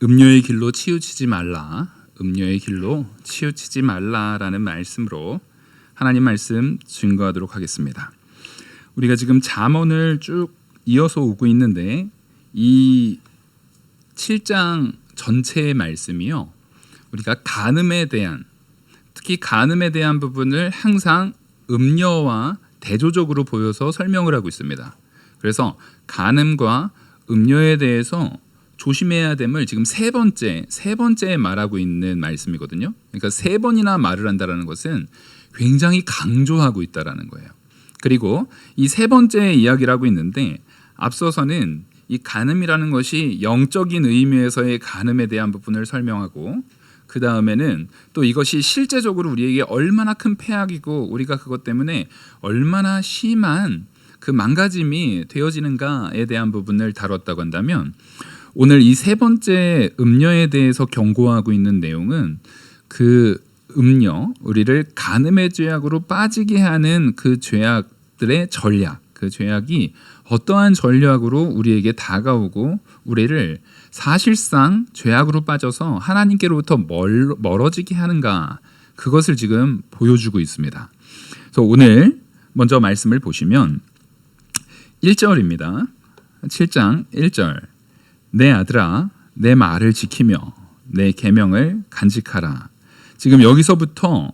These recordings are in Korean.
음료의 길로 치우치지 말라, 음료의 길로 치우치지 말라라는 말씀으로 하나님 말씀 증거하도록 하겠습니다. 우리가 지금 잠언을 쭉 이어서 오고 있는데 이 7장 전체의 말씀이요, 우리가 간음에 대한, 특히 간음에 대한 부분을 항상 음녀와 대조적으로 보여서 설명을 하고 있습니다. 그래서 간음과 음녀에 대해서 조심해야 됨을 지금 세 번째 말하고 있는 말씀이거든요. 그러니까 세 번이나 말을 한다는 것은 굉장히 강조하고 있다라는 거예요. 그리고 이 세 번째 이야기를 하고 있는데, 앞서서는 이 간음이라는 것이 영적인 의미에서의 간음에 대한 부분을 설명하고, 그 다음에는 또 이것이 실제적으로 우리에게 얼마나 큰 폐악이고 우리가 그것 때문에 얼마나 심한 그 망가짐이 되어지는가에 대한 부분을 다뤘다고 한다면, 오늘 이 세 번째 음녀에 대해서 경고하고 있는 내용은 그 음녀, 우리를 간음의 죄악으로 빠지게 하는 그 죄악들의 전략, 그 죄악이 어떠한 전략으로 우리에게 다가오고 우리를 사실상 죄악으로 빠져서 하나님께로부터 멀어지게 하는가, 그것을 지금 보여주고 있습니다. 그래서 오늘 먼저 말씀을 보시면 1절입니다. 7장 1절. 내 아들아, 내 말을 지키며 내 계명을 간직하라. 지금 여기서부터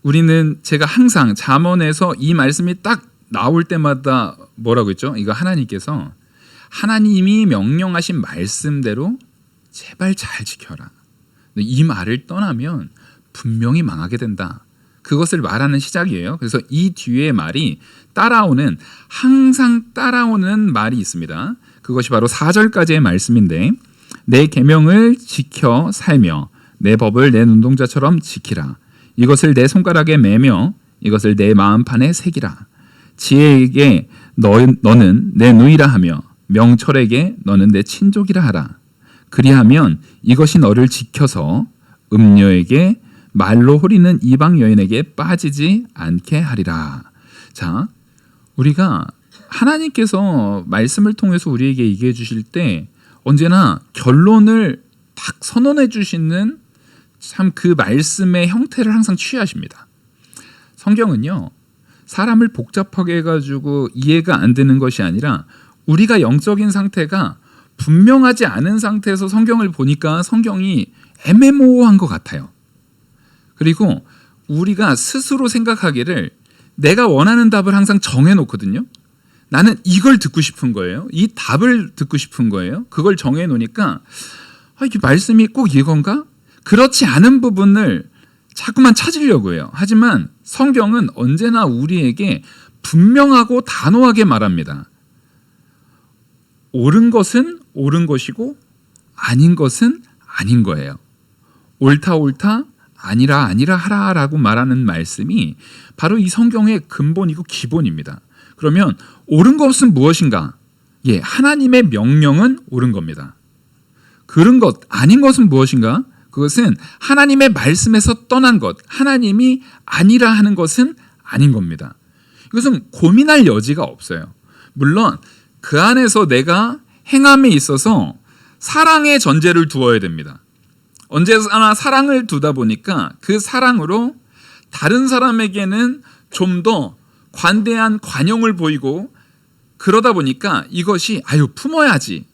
우리는, 제가 항상 잠언에서 이 말씀이 딱 나올 때마다 뭐라고 했죠? 이거 하나님께서 하나님이 명령하신 말씀대로 제발 잘 지켜라. 이 말을 떠나면 분명히 망하게 된다. 그것을 말하는 시작이에요. 그래서 이 뒤에 말이 항상 따라오는 말이 있습니다. 그것이 바로 4절까지의 말씀인데, 내 계명을 지켜 살며 내 법을 내 눈동자처럼 지키라. 이것을 내 손가락에 매며 이것을 내 마음판에 새기라. 지혜에게 너는 내 누이라 하며 명철에게 너는 내 친족이라 하라. 그리하면 이것이 너를 지켜서 음녀에게 말로 호리는 이방 여인에게 빠지지 않게 하리라. 자, 우리가 하나님께서 말씀을 통해서 우리에게 얘기해 주실 때 언제나 결론을 딱 선언해 주시는 참 그 말씀의 형태를 항상 취하십니다. 성경은요, 사람을 복잡하게 해가지고 이해가 안 되는 것이 아니라 우리가 영적인 상태가 분명하지 않은 상태에서 성경을 보니까 성경이 애매모호한 것 같아요. 그리고 우리가 스스로 생각하기를 내가 원하는 답을 항상 정해놓거든요. 나는 이걸 듣고 싶은 거예요. 이 답을 듣고 싶은 거예요. 그걸 정해놓으니까 이 말씀이 꼭 이건가? 그렇지 않은 부분을 자꾸만 찾으려고 해요. 하지만 성경은 언제나 우리에게 분명하고 단호하게 말합니다. 옳은 것은 옳은 것이고 아닌 것은 아닌 거예요. 옳다 아니라 하라라고 말하는 말씀이 바로 이 성경의 근본이고 기본입니다. 그러면 옳은 것은 무엇인가? 하나님의 명령은 옳은 겁니다. 그런 것, 아닌 것은 무엇인가? 그것은 하나님의 말씀에서 떠난 것, 하나님이 아니라 하는 것은 아닌 겁니다. 이것은 고민할 여지가 없어요. 물론 그 안에서 내가 행함에 있어서 사랑의 전제를 두어야 됩니다. 언제나 사랑을 두다 보니까 그 사랑으로 다른 사람에게는 좀 더 관대한 관용을 보이고, 그러다 보니까 이것이 품어야지,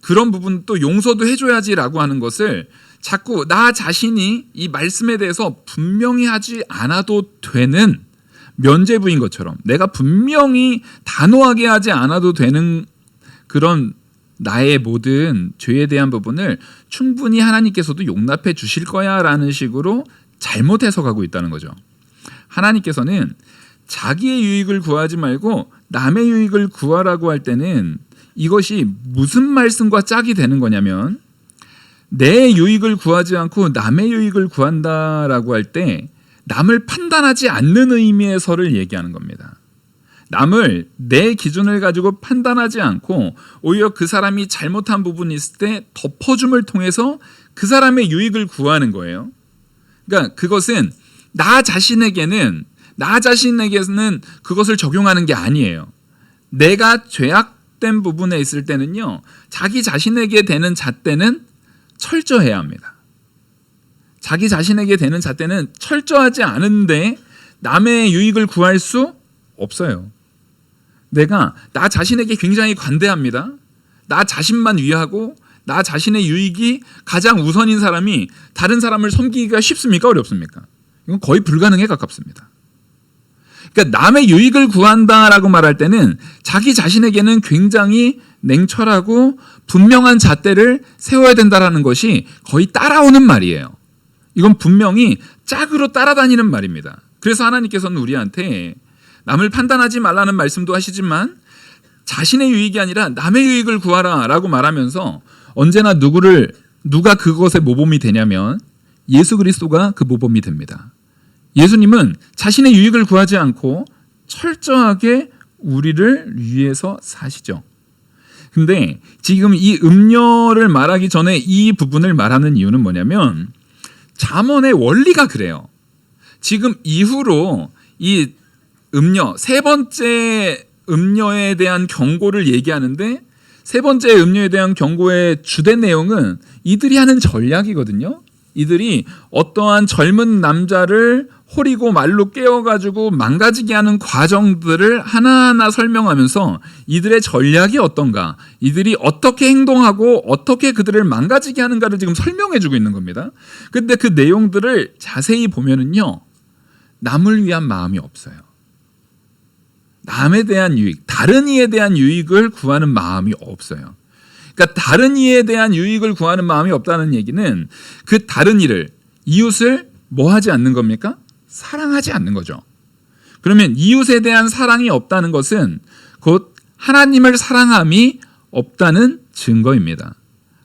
그런 부분 또 용서도 해줘야지라고 하는 것을 자꾸 나 자신이 이 말씀에 대해서 분명히 하지 않아도 되는 면죄부인 것처럼, 내가 분명히 단호하게 하지 않아도 되는 그런 나의 모든 죄에 대한 부분을 충분히 하나님께서도 용납해 주실 거야 라는 식으로 잘못 해석하고 있다는 거죠. 하나님께서는 자기의 유익을 구하지 말고 남의 유익을 구하라고 할 때는 이것이 무슨 말씀과 짝이 되는 거냐면, 내 유익을 구하지 않고 남의 유익을 구한다라고 할 때 남을 판단하지 않는 의미에서를 얘기하는 겁니다. 남을 내 기준을 가지고 판단하지 않고 오히려 그 사람이 잘못한 부분이 있을 때 덮어줌을 통해서 그 사람의 유익을 구하는 거예요. 그러니까 그것은 나 자신에게는 그것을 적용하는 게 아니에요. 내가 죄악된 부분에 있을 때는요, 자기 자신에게 되는 잣대는 철저해야 합니다. 자기 자신에게 되는 잣대는 철저하지 않은데 남의 유익을 구할 수 없어요. 내가 나 자신에게 굉장히 관대합니다. 나 자신만 위하고 나 자신의 유익이 가장 우선인 사람이 다른 사람을 섬기기가 쉽습니까? 어렵습니까? 이건 거의 불가능에 가깝습니다. 그러니까 남의 유익을 구한다라고 말할 때는 자기 자신에게는 굉장히 냉철하고 분명한 잣대를 세워야 된다라는 것이 거의 따라오는 말이에요. 이건 분명히 짝으로 따라다니는 말입니다. 그래서 하나님께서는 우리한테 남을 판단하지 말라는 말씀도 하시지만 자신의 유익이 아니라 남의 유익을 구하라 라고 말하면서 언제나 누가 그것의 모범이 되냐면 예수 그리스도가 그 모범이 됩니다. 예수님은 자신의 유익을 구하지 않고 철저하게 우리를 위해서 사시죠. 근데 지금 이 음녀를 말하기 전에 이 부분을 말하는 이유는 뭐냐면 잠언의 원리가 그래요. 지금 이후로 이 음녀, 세 번째 음녀에 대한 경고를 얘기하는데 세 번째 음녀에 대한 경고의 주된 내용은 이들이 하는 전략이거든요. 이들이 어떠한 젊은 남자를 호리고 말로 깨워가지고 망가지게 하는 과정들을 하나하나 설명하면서 이들의 전략이 어떤가, 이들이 어떻게 행동하고 어떻게 그들을 망가지게 하는가를 지금 설명해주고 있는 겁니다. 근데 그 내용들을 자세히 보면은요, 남을 위한 마음이 없어요. 남에 대한 유익, 다른 이에 대한 유익을 구하는 마음이 없어요. 그러니까 다른 이에 대한 유익을 구하는 마음이 없다는 얘기는 그 다른 이를, 이웃을 뭐 하지 않는 겁니까? 사랑하지 않는 거죠. 그러면 이웃에 대한 사랑이 없다는 것은 곧 하나님을 사랑함이 없다는 증거입니다.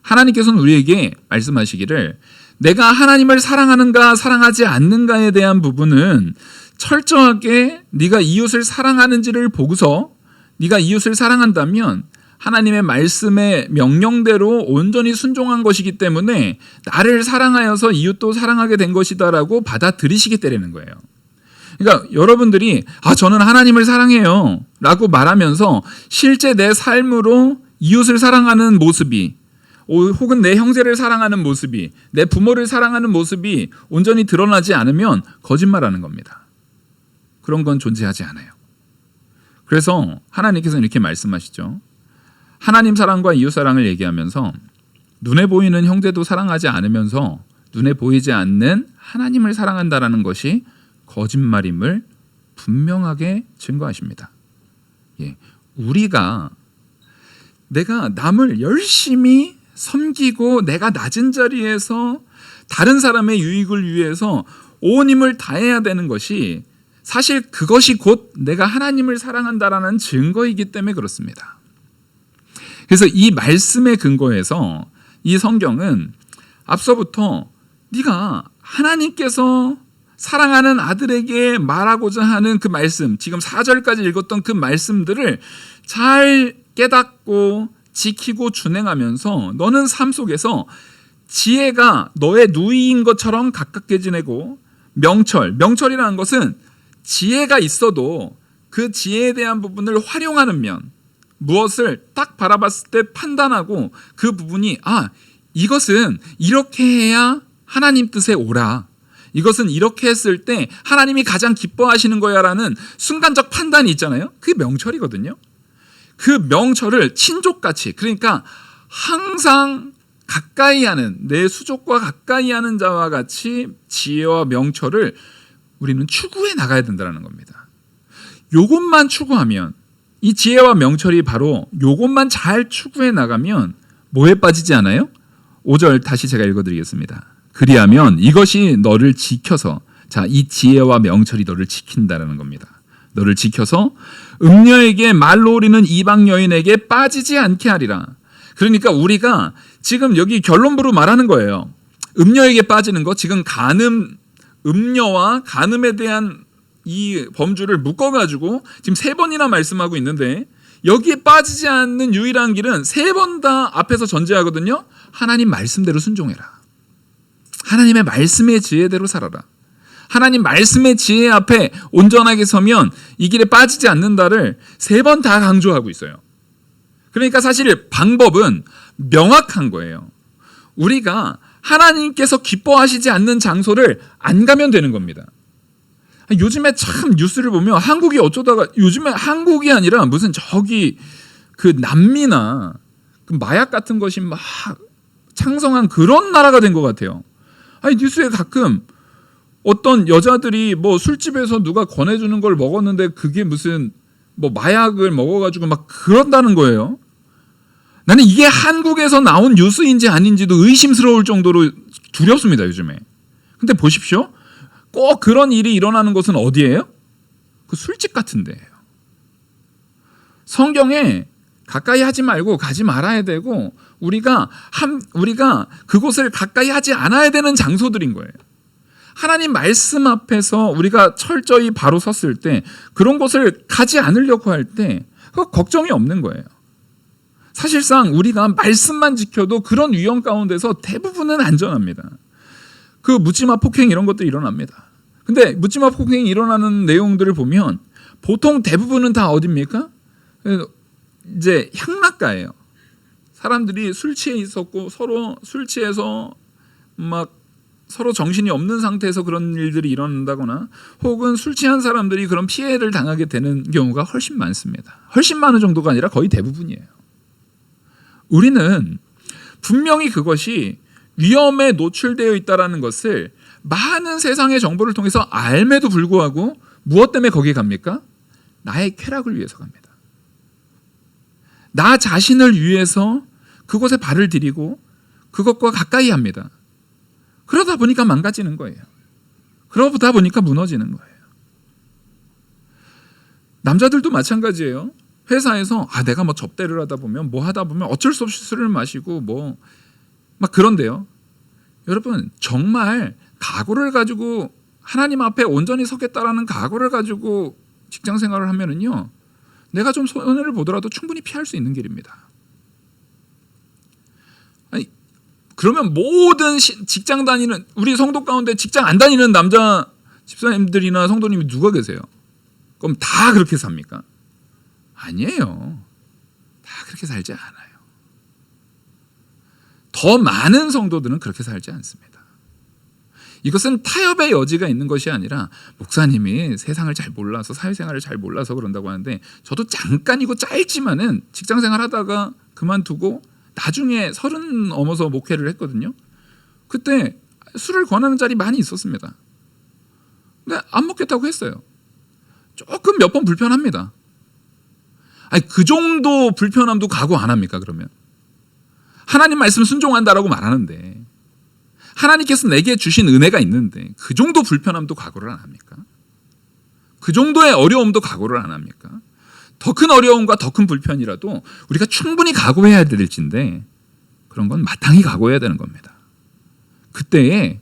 하나님께서는 우리에게 말씀하시기를 내가 하나님을 사랑하는가 사랑하지 않는가에 대한 부분은 철저하게 네가 이웃을 사랑하는지를 보고서 네가 이웃을 사랑한다면 하나님의 말씀의 명령대로 온전히 순종한 것이기 때문에 나를 사랑하여서 이웃도 사랑하게 된 것이다라고 받아들이시겠다는 거예요. 그러니까 여러분들이 저는 하나님을 사랑해요 라고 말하면서 실제 내 삶으로 이웃을 사랑하는 모습이 혹은 내 형제를 사랑하는 모습이 내 부모를 사랑하는 모습이 온전히 드러나지 않으면 거짓말하는 겁니다. 그런 건 존재하지 않아요. 그래서 하나님께서는 이렇게 말씀하시죠. 하나님 사랑과 이웃 사랑을 얘기하면서 눈에 보이는 형제도 사랑하지 않으면서 눈에 보이지 않는 하나님을 사랑한다라는 것이 거짓말임을 분명하게 증거하십니다. 우리가 내가 남을 열심히 섬기고 내가 낮은 자리에서 다른 사람의 유익을 위해서 온 힘을 다해야 되는 것이 사실 그것이 곧 내가 하나님을 사랑한다라는 증거이기 때문에 그렇습니다. 그래서 이 말씀의 근거에서 이 성경은 앞서부터 네가 하나님께서 사랑하는 아들에게 말하고자 하는 그 말씀, 지금 4절까지 읽었던 그 말씀들을 잘 깨닫고 지키고 준행하면서 너는 삶 속에서 지혜가 너의 누이인 것처럼 가깝게 지내고 명철이라는 것은 지혜가 있어도 그 지혜에 대한 부분을 활용하는 면, 무엇을 딱 바라봤을 때 판단하고 그 부분이 이것은 이렇게 해야 하나님 뜻에 오라, 이것은 이렇게 했을 때 하나님이 가장 기뻐하시는 거야 라는 순간적 판단이 있잖아요. 그게 명철이거든요. 그 명철을 친족같이, 그러니까 항상 가까이 하는, 내 수족과 가까이 하는 자와 같이 지혜와 명철을 우리는 추구해 나가야 된다는 겁니다. 요것만 추구하면, 이 지혜와 명철이 바로 요것만 잘 추구해 나가면 뭐에 빠지지 않아요? 5절 다시 제가 읽어드리겠습니다. 그리하면 이것이 너를 지켜서, 이 지혜와 명철이 너를 지킨다라는 겁니다. 너를 지켜서 음녀에게 말로 오리는 이방 여인에게 빠지지 않게 하리라. 그러니까 우리가 지금 여기 결론부로 말하는 거예요. 음녀에게 빠지는 거, 지금 음녀와 간음에 대한 이 범주를 묶어가지고 지금 3번이나 말씀하고 있는데, 여기에 빠지지 않는 유일한 길은 3번 다 앞에서 전제하거든요. 하나님 말씀대로 순종해라. 하나님의 말씀의 지혜대로 살아라. 하나님 말씀의 지혜 앞에 온전하게 서면 이 길에 빠지지 않는다를 3번 다 강조하고 있어요. 그러니까 사실 방법은 명확한 거예요. 우리가 하나님께서 기뻐하시지 않는 장소를 안 가면 되는 겁니다. 요즘에 참 뉴스를 보면 한국이 어쩌다가 요즘에 한국이 아니라 무슨 저기 그 남미나 그 마약 같은 것이 막 창성한 그런 나라가 된 것 같아요. 아니 뉴스에 가끔 어떤 여자들이 뭐 술집에서 누가 권해주는 걸 먹었는데 그게 무슨 뭐 마약을 먹어가지고 막 그런다는 거예요. 나는 이게 한국에서 나온 뉴스인지 아닌지도 의심스러울 정도로 두렵습니다 요즘에. 근데 보십시오. 꼭 그런 일이 일어나는 곳은 어디예요? 그 술집 같은 데예요. 성경에 가까이 하지 말고 가지 말아야 되고 우리가 그곳을 가까이 하지 않아야 되는 장소들인 거예요. 하나님 말씀 앞에서 우리가 철저히 바로 섰을 때 그런 곳을 가지 않으려고 할 때 걱정이 없는 거예요. 사실상 우리가 말씀만 지켜도 그런 위험 가운데서 대부분은 안전합니다. 그 묻지마 폭행 이런 것들이 일어납니다. 근데 묻지마 폭행이 일어나는 내용들을 보면 보통 대부분은 다 어디입니까? 이제 향락가예요. 사람들이 술 취해 있었고 서로 술 취해서 막 서로 정신이 없는 상태에서 그런 일들이 일어난다거나 혹은 술 취한 사람들이 그런 피해를 당하게 되는 경우가 훨씬 많습니다. 훨씬 많은 정도가 아니라 거의 대부분이에요. 우리는 분명히 그것이 위험에 노출되어 있다는 것을 많은 세상의 정보를 통해서 알매도 불구하고 무엇 때문에 거기에 갑니까? 나의 쾌락을 위해서 갑니다. 나 자신을 위해서 그곳에 발을 들이고 그것과 가까이 합니다. 그러다 보니까 망가지는 거예요. 그러다 보니까 무너지는 거예요. 남자들도 마찬가지예요. 회사에서 내가 뭐 접대를 하다 보면 뭐 하다 보면 어쩔 수 없이 술을 마시고 뭐 막 그런데요. 여러분 정말 각오를 가지고 하나님 앞에 온전히 서겠다라는 각오를 가지고 직장 생활을 하면은요. 내가 좀 손해를 보더라도 충분히 피할 수 있는 길입니다. 아니 그러면 모든 직장 다니는 우리 성도 가운데 직장 안 다니는 남자 집사님들이나 성도님이 누가 계세요? 그럼 다 그렇게 삽니까? 아니에요. 다 그렇게 살지 않아요. 더 많은 성도들은 그렇게 살지 않습니다. 이것은 타협의 여지가 있는 것이 아니라 목사님이 세상을 잘 몰라서 사회생활을 잘 몰라서 그런다고 하는데 저도 잠깐이고 짧지만은 직장생활 하다가 그만두고 나중에 30 넘어서 목회를 했거든요. 그때 술을 권하는 자리 많이 있었습니다. 근데 안 먹겠다고 했어요. 조금 몇 번 불편합니다. 아니 그 정도 불편함도 각오 안 합니까 그러면? 하나님 말씀 순종한다라고 말하는데 하나님께서 내게 주신 은혜가 있는데 그 정도 불편함도 각오를 안 합니까? 그 정도의 어려움도 각오를 안 합니까? 더 큰 어려움과 더 큰 불편이라도 우리가 충분히 각오해야 될진데 그런 건 마땅히 각오해야 되는 겁니다. 그때에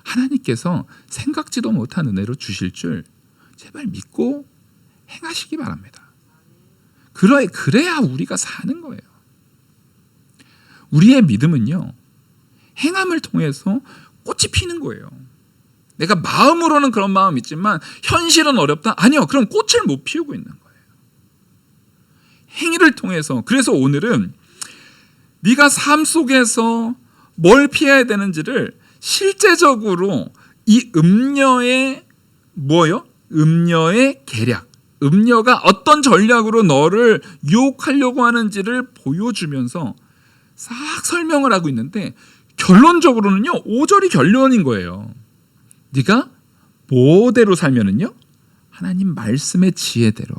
하나님께서 생각지도 못한 은혜로 주실 줄 제발 믿고 행하시기 바랍니다. 그래야 우리가 사는 거예요. 우리의 믿음은요. 행함을 통해서 꽃이 피는 거예요. 내가 마음으로는 그런 마음이 있지만 현실은 어렵다? 아니요. 그럼 꽃을 못 피우고 있는 거예요. 행위를 통해서. 그래서 오늘은 네가 삶 속에서 뭘 피해야 되는지를 실제적으로 이 음녀의 뭐요? 음녀의 계략. 음녀가 어떤 전략으로 너를 유혹하려고 하는지를 보여주면서 싹 설명을 하고 있는데 결론적으로는요 5절이 결론인 거예요. 네가 뭐대로 살면은요 하나님 말씀의 지혜대로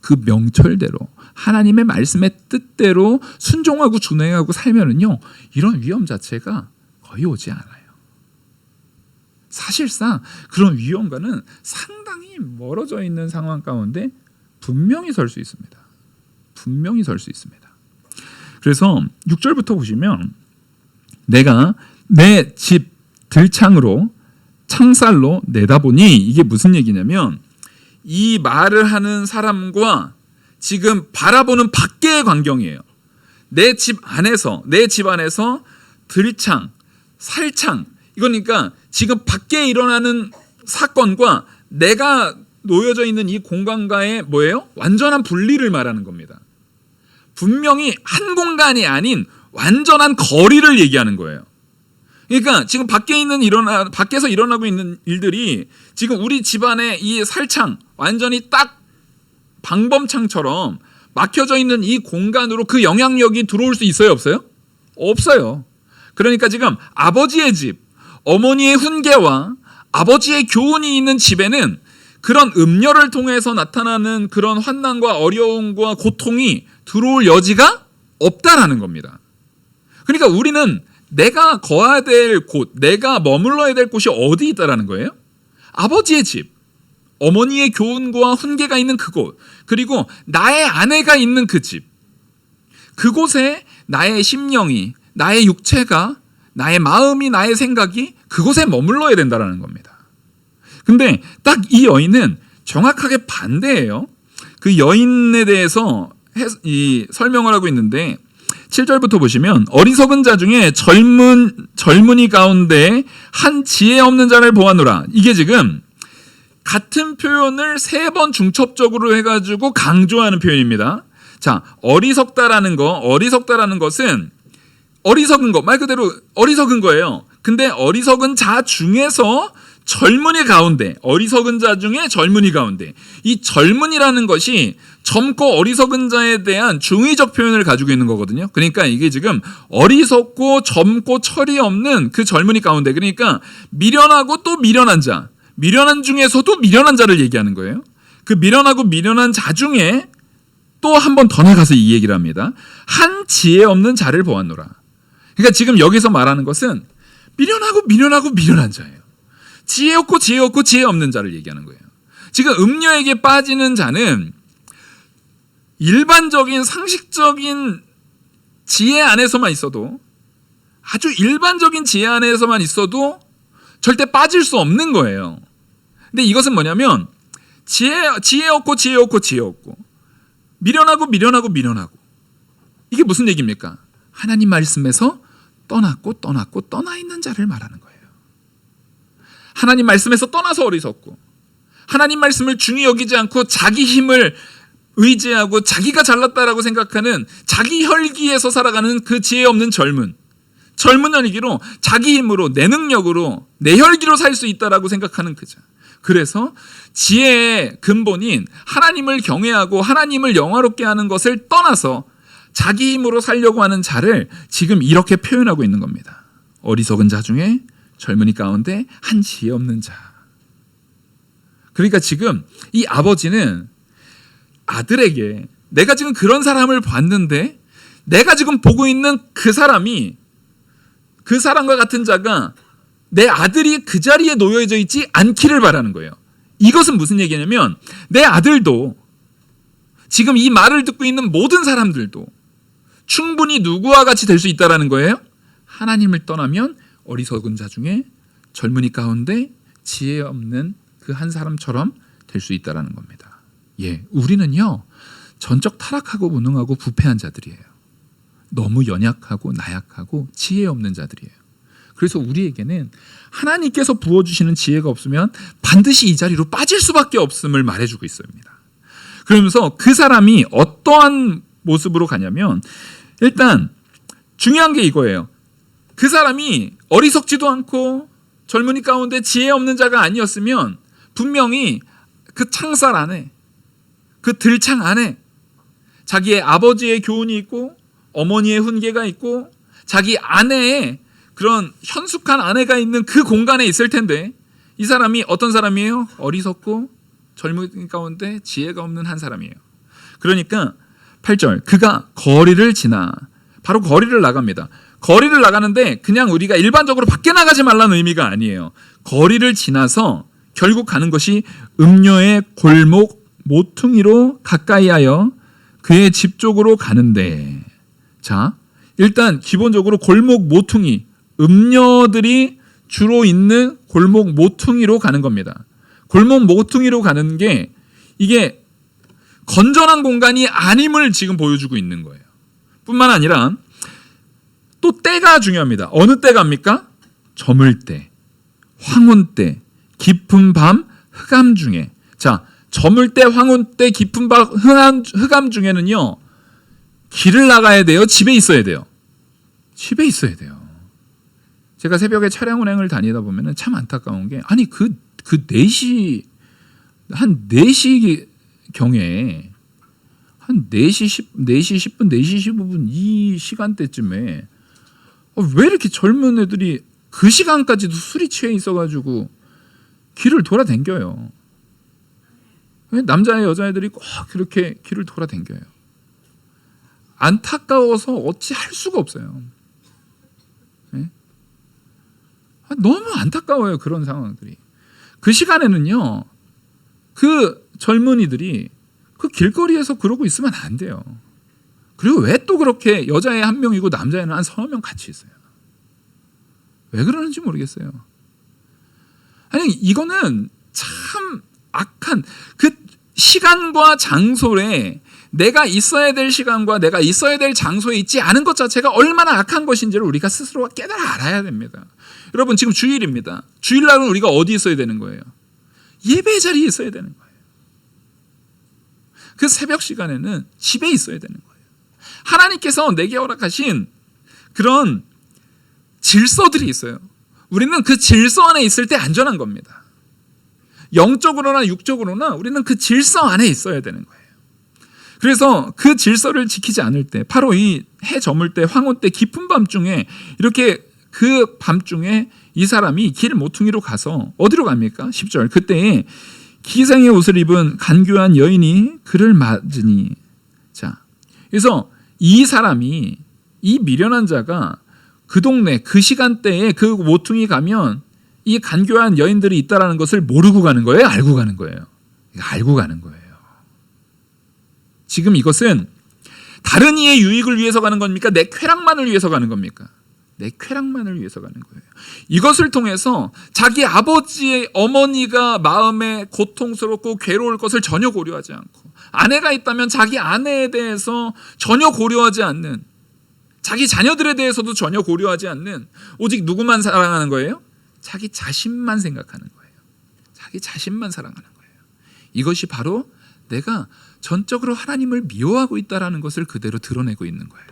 그 명철대로 하나님의 말씀의 뜻대로 순종하고 준행하고 살면은요 이런 위험 자체가 거의 오지 않아요. 사실상 그런 위험과는 상당히 멀어져 있는 상황 가운데 분명히 설 수 있습니다. 분명히 설 수 있습니다. 그래서 6절부터 보시면 내가 내 집 들창으로 창살로 내다보니 이게 무슨 얘기냐면 이 말을 하는 사람과 지금 바라보는 밖의 광경이에요. 내 집 안에서 들창, 살창 이거니까 지금 밖에 일어나는 사건과 내가 놓여져 있는 이 공간과의 뭐예요? 완전한 분리를 말하는 겁니다. 분명히 한 공간이 아닌 완전한 거리를 얘기하는 거예요. 그러니까 지금 밖에서 일어나고 있는 일들이 지금 우리 집안의 이 살창, 완전히 딱 방범창처럼 막혀져 있는 이 공간으로 그 영향력이 들어올 수 있어요, 없어요? 없어요. 그러니까 지금 아버지의 집, 어머니의 훈계와 아버지의 교훈이 있는 집에는 그런 음녀를 통해서 나타나는 그런 환난과 어려움과 고통이 들어올 여지가 없다라는 겁니다. 그러니까 우리는 내가 거해야 될 곳, 내가 머물러야 될 곳이 어디 있다라는 거예요? 아버지의 집, 어머니의 교훈과 훈계가 있는 그곳, 그리고 나의 아내가 있는 그 집. 그곳에 나의 심령이, 나의 육체가, 나의 마음이, 나의 생각이 그곳에 머물러야 된다는 겁니다. 근데 딱 이 여인은 정확하게 반대예요. 그 여인에 대해서 설명을 하고 있는데 7절부터 보시면 어리석은 자 중에 젊은이 가운데 한 지혜 없는 자를 보아노라. 이게 지금 같은 표현을 3번 중첩적으로 해가지고 강조하는 표현입니다. 자, 어리석다라는 것은 어리석은 거, 말 그대로 어리석은 거예요. 근데 어리석은 자 중에서 젊은이 가운데, 어리석은 자 중에 젊은이 가운데, 이 젊은이라는 것이 젊고 어리석은 자에 대한 중의적 표현을 가지고 있는 거거든요. 그러니까 이게 지금 어리석고 젊고 철이 없는 그 젊은이 가운데, 그러니까 미련하고 또 미련한 자, 미련한 중에서도 미련한 자를 얘기하는 거예요. 그 미련하고 미련한 자 중에 또 한 번 더 나가서 이 얘기를 합니다. 한 지혜 없는 자를 보았노라. 그러니까 지금 여기서 말하는 것은 미련하고 미련한 자예요. 지혜 없고 지혜 없는 자를 얘기하는 거예요. 지금 음녀에게 빠지는 자는 일반적인 상식적인 지혜 안에서만 있어도, 아주 일반적인 지혜 안에서만 있어도 절대 빠질 수 없는 거예요. 근데 이것은 뭐냐면 지혜 없고 미련하고 이게 무슨 얘기입니까? 하나님 말씀에서 떠나 있는 자를 말하는 거예요. 하나님 말씀에서 떠나서 어리석고, 하나님 말씀을 중히 여기지 않고 자기 힘을 의지하고 자기가 잘났다라고 생각하는 자기 혈기에서 살아가는 그 지혜 없는 젊은 아니기로 자기 힘으로, 내 능력으로, 내 혈기로 살 수 있다라고 생각하는 그 자. 그래서 지혜의 근본인 하나님을 경외하고 하나님을 영화롭게 하는 것을 떠나서 자기 힘으로 살려고 하는 자를 지금 이렇게 표현하고 있는 겁니다. 어리석은 자 중에 젊은이 가운데 한 지혜 없는 자. 그러니까 지금 이 아버지는 아들에게, 내가 지금 그런 사람을 봤는데 내가 지금 보고 있는 그 사람이, 그 사람과 같은 자가 내 아들이 그 자리에 놓여져 있지 않기를 바라는 거예요. 이것은 무슨 얘기냐면 내 아들도, 지금 이 말을 듣고 있는 모든 사람들도 충분히 누구와 같이 될 수 있다는 거예요. 하나님을 떠나면 어리석은 자 중에 젊은이 가운데 지혜 없는 그 한 사람처럼 될 수 있다는 겁니다. 예, 우리는요 전적 타락하고 무능하고 부패한 자들이에요. 너무 연약하고 나약하고 지혜 없는 자들이에요. 그래서 우리에게는 하나님께서 부어주시는 지혜가 없으면 반드시 이 자리로 빠질 수밖에 없음을 말해주고 있습니다. 그러면서 그 사람이 어떠한 모습으로 가냐면, 일단 중요한 게 이거예요. 그 사람이 어리석지도 않고 젊은이 가운데 지혜 없는 자가 아니었으면 분명히 그 창살 안에, 그 들창 안에 자기의 아버지의 교훈이 있고 어머니의 훈계가 있고 자기 아내의 그런 현숙한 아내가 있는 그 공간에 있을 텐데, 이 사람이 어떤 사람이에요? 어리석고 젊은이 가운데 지혜가 없는 한 사람이에요. 그러니까 8절, 그가 거리를 지나, 바로 거리를 나갑니다. 거리를 나가는데 그냥 우리가 일반적으로 밖에 나가지 말라는 의미가 아니에요. 거리를 지나서 결국 가는 것이 음녀의 골목 모퉁이로 가까이하여 그의 집 쪽으로 가는데, 자, 일단 기본적으로 골목 모퉁이, 음녀들이 주로 있는 골목 모퉁이로 가는 겁니다. 골목 모퉁이로 가는 게 이게 건전한 공간이 아님을 지금 보여주고 있는 거예요. 뿐만 아니라 또 때가 중요합니다. 어느 때갑니까? 저물 때, 황혼 때, 깊은 밤 흑암 중에. 자, 저물 때, 황혼 때, 깊은 밤 흑암 중에는요, 길을 나가야 돼요? 집에 있어야 돼요? 집에 있어야 돼요. 제가 새벽에 차량 운행을 다니다 보면은 참 안타까운 게, 아니 그 4시 한 4시 경에 한 4시 10분, 4시 15분 이 시간대쯤에 왜 이렇게 젊은 애들이 그 시간까지도 술이 취해 있어가지고 길을 돌아다녀요. 남자애 여자애들이 꼭 그렇게 길을 돌아다녀요. 안타까워서 어찌 할 수가 없어요. 네? 너무 안타까워요, 그런 상황들이. 그 시간에는요, 그 젊은이들이 그 길거리에서 그러고 있으면 안 돼요. 그리고 왜 또 그렇게 여자애 한 명이고 남자애는 한 서너 명 같이 있어요? 왜 그러는지 모르겠어요. 아니, 이거는 참 악한, 그 시간과 장소에, 내가 있어야 될 시간과 내가 있어야 될 장소에 있지 않은 것 자체가 얼마나 악한 것인지를 우리가 스스로가 깨달아 알아야 됩니다. 여러분, 지금 주일입니다. 주일날은 우리가 어디 있어야 되는 거예요? 예배 자리에 있어야 되는 거예요. 그 새벽 시간에는 집에 있어야 되는 거예요. 하나님께서 내게 허락하신 그런 질서들이 있어요. 우리는 그 질서 안에 있을 때 안전한 겁니다. 영적으로나 육적으로나 우리는 그 질서 안에 있어야 되는 거예요. 그래서 그 질서를 지키지 않을 때, 바로 이 해 저물 때, 황혼 때, 깊은 밤중에, 이렇게 그 밤중에 이 사람이 길 모퉁이로 가서 어디로 갑니까? 10절. 그때 기생의 옷을 입은 간교한 여인이 그를 맞으니. 자, 그래서 이 사람이, 이 미련한 자가 그 동네 그 시간대에 그 모퉁이 가면 이 간교한 여인들이 있다라는 것을 모르고 가는 거예요? 알고 가는 거예요? 알고 가는 거예요. 지금 이것은 다른 이의 유익을 위해서 가는 겁니까? 내 쾌락만을 위해서 가는 겁니까? 내 쾌락만을 위해서 가는 거예요. 이것을 통해서 자기 아버지의 어머니가 마음에 고통스럽고 괴로울 것을 전혀 고려하지 않고, 아내가 있다면 자기 아내에 대해서 전혀 고려하지 않는, 자기 자녀들에 대해서도 전혀 고려하지 않는, 오직 누구만 사랑하는 거예요? 자기 자신만 생각하는 거예요. 자기 자신만 사랑하는 거예요. 이것이 바로 내가 전적으로 하나님을 미워하고 있다는 것을 그대로 드러내고 있는 거예요.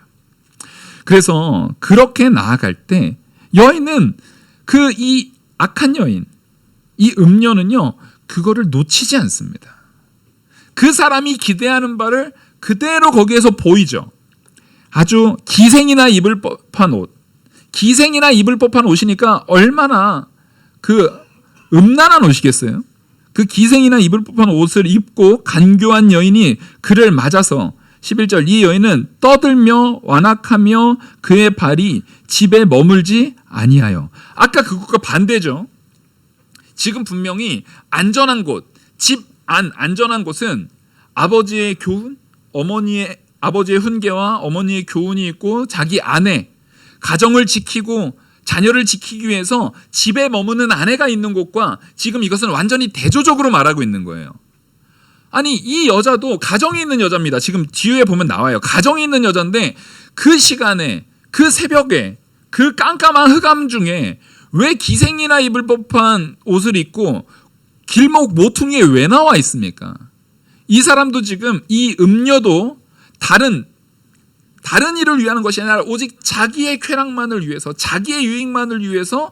그래서 그렇게 나아갈 때 여인은, 이 악한 여인, 이 음녀는요, 그거를 놓치지 않습니다. 그 사람이 기대하는 바를 그대로 거기에서 보이죠. 아주 기생이나 입을 법한 옷, 기생이나 입을 법한 옷이니까 얼마나 그 음란한 옷이겠어요. 그 기생이나 입을 법한 옷을 입고 간교한 여인이 그를 맞아서, 11절, 이 여인은 떠들며 완악하며 그의 발이 집에 머물지 아니하여. 아까 그것과 반대죠. 지금 분명히 안전한 곳, 집 안 안전한 곳은 아버지의 교훈, 아버지의 훈계와 어머니의 교훈이 있고, 자기 아내, 가정을 지키고 자녀를 지키기 위해서 집에 머무는 아내가 있는 곳과, 지금 이것은 완전히 대조적으로 말하고 있는 거예요. 아니, 이 여자도 가정이 있는 여자입니다. 지금 뒤에 보면 나와요. 가정이 있는 여자인데 그 시간에, 그 새벽에, 그 깜깜한 흑암 중에 왜 기생이나 입을 법한 옷을 입고 길목 모퉁이에 왜 나와 있습니까? 이 사람도 지금, 이 음녀도 다른 일을 위하는 것이 아니라 오직 자기의 쾌락만을 위해서, 자기의 유익만을 위해서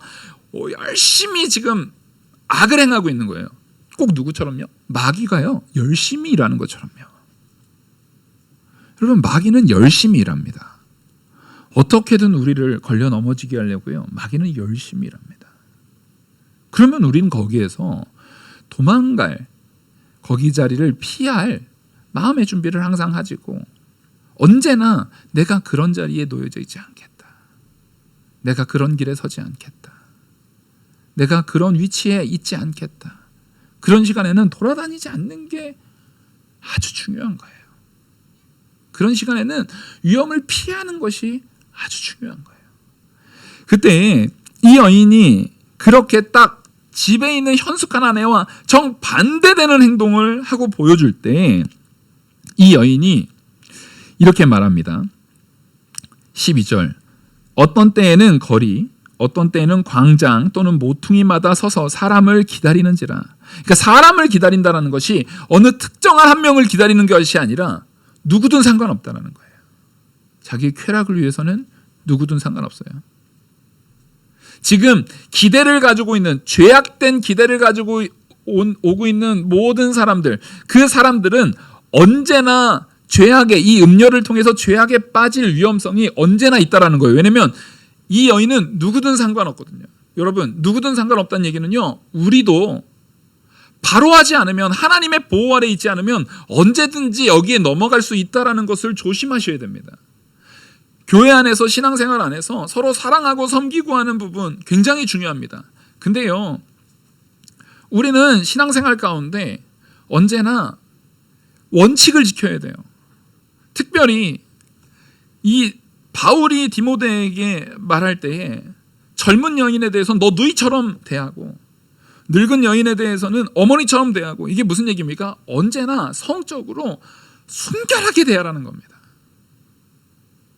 열심히 지금 악을 행하고 있는 거예요. 꼭 누구처럼요? 마귀가요, 열심히 일하는 것처럼요. 여러분, 마귀는 열심히 일합니다. 어떻게든 우리를 걸려 넘어지게 하려고요, 마귀는 열심히 일합니다. 그러면 우리는 거기에서 도망갈, 거기 자리를 피할 마음의 준비를 항상 가지고, 언제나 내가 그런 자리에 놓여져 있지 않겠다, 내가 그런 길에 서지 않겠다, 내가 그런 위치에 있지 않겠다, 그런 시간에는 돌아다니지 않는 게 아주 중요한 거예요. 그런 시간에는 위험을 피하는 것이 아주 중요한 거예요. 그때 이 여인이 그렇게 딱 집에 있는 현숙한 아내와 정반대되는 행동을 하고 보여줄 때, 이 여인이 이렇게 말합니다. 12절, 어떤 때에는 거리, 어떤 때에는 광장 또는 모퉁이마다 서서 사람을 기다리는지라. 그러니까 사람을 기다린다는 것이 어느 특정한 한 명을 기다리는 것이 아니라 누구든 상관없다는 거예요. 자기 쾌락을 위해서는 누구든 상관없어요. 지금 기대를 가지고 있는, 죄악된 기대를 가지고 오고 있는 모든 사람들, 그 사람들은 언제나 죄악의, 이 음료를 통해서 죄악에 빠질 위험성이 언제나 있다라는 거예요. 왜냐면 이 여인은 누구든 상관없거든요. 여러분, 누구든 상관없다는 얘기는요, 우리도 바로 하지 않으면, 하나님의 보호 아래 있지 않으면 언제든지 여기에 넘어갈 수 있다라는 것을 조심하셔야 됩니다. 교회 안에서, 신앙생활 안에서 서로 사랑하고 섬기고 하는 부분 굉장히 중요합니다. 근데요, 우리는 신앙생활 가운데 언제나 원칙을 지켜야 돼요. 특별히 이 바울이 디모데에게 말할 때에 젊은 여인에 대해서는 너 누이처럼 대하고, 늙은 여인에 대해서는 어머니처럼 대하고, 이게 무슨 얘기입니까? 언제나 성적으로 순결하게 대하라는 겁니다.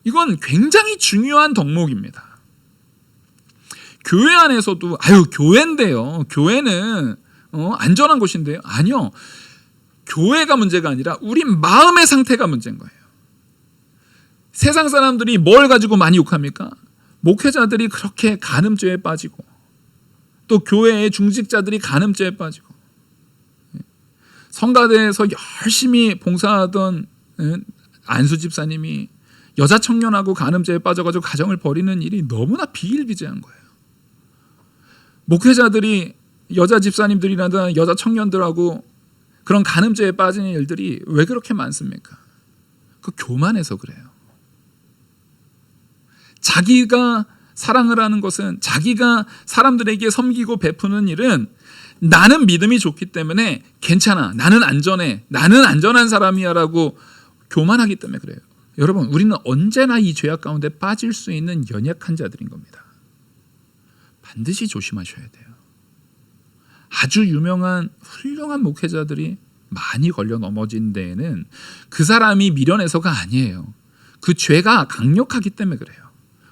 이건 굉장히 중요한 덕목입니다. 교회 안에서도 교회인데요, 교회는 안전한 곳인데요. 아니요, 교회가 문제가 아니라 우리 마음의 상태가 문제인 거예요. 세상 사람들이 뭘 가지고 많이 욕합니까? 목회자들이 그렇게 간음죄에 빠지고, 또 교회의 중직자들이 간음죄에 빠지고, 성가대에서 열심히 봉사하던 안수 집사님이 여자 청년하고 간음죄에 빠져가지고 가정을 버리는 일이 너무나 비일비재한 거예요. 목회자들이 여자 집사님들이나 여자 청년들하고 그런 간음죄에 빠지는 일들이 왜 그렇게 많습니까? 그 교만해서 그래요. 자기가 사랑을 하는 것은, 자기가 사람들에게 섬기고 베푸는 일은 나는 믿음이 좋기 때문에 괜찮아, 나는 안전해, 나는 안전한 사람이야 라고 교만하기 때문에 그래요. 여러분, 우리는 언제나 이 죄악 가운데 빠질 수 있는 연약한 자들인 겁니다. 반드시 조심하셔야 돼요. 아주 유명한 훌륭한 목회자들이 많이 걸려 넘어진 데에는 그 사람이 미련해서가 아니에요. 그 죄가 강력하기 때문에 그래요.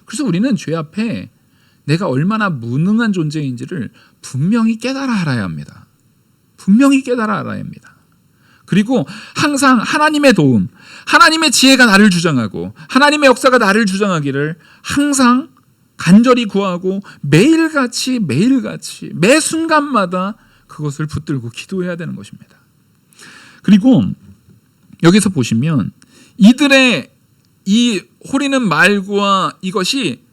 그래서 우리는 죄 앞에 내가 얼마나 무능한 존재인지를 분명히 깨달아 알아야 합니다. 분명히 깨달아 알아야 합니다. 그리고 항상 하나님의 도움, 하나님의 지혜가 나를 주장하고 하나님의 역사가 나를 주장하기를 항상 간절히 구하고 매일같이 매 순간마다 그것을 붙들고 기도해야 되는 것입니다. 그리고 여기서 보시면 이들의 이 호리는 말과 이것이